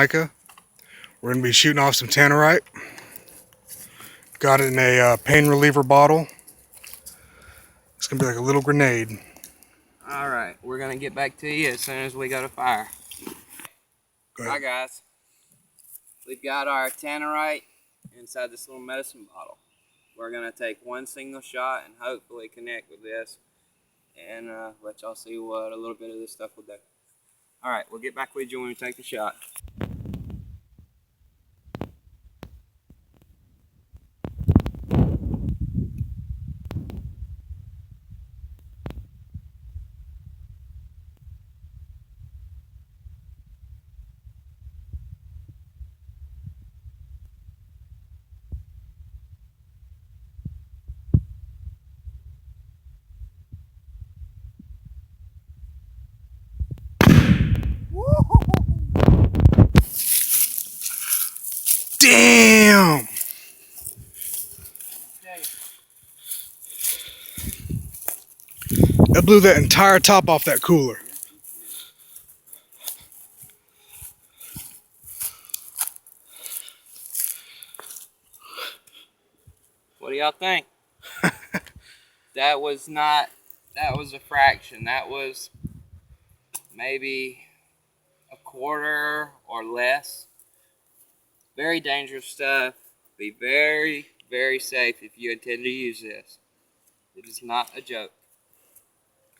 Micah. We're going to be shooting off some Tannerite. Got it in a pain reliever bottle. It's going to be like a little grenade. Alright, we're going to get back to you as soon as we go to fire. Alright guys, we've got our Tannerite inside this little medicine bottle. We're going to take one single shot and hopefully connect with this and let y'all see what a little bit of this stuff will do. Alright, we'll get back with you when we take the shot. Damn! That blew that entire top off that cooler. What do y'all think? That was a fraction. That was maybe a quarter or less. Very dangerous stuff. Be very, very safe if you intend to use this. It is not a joke.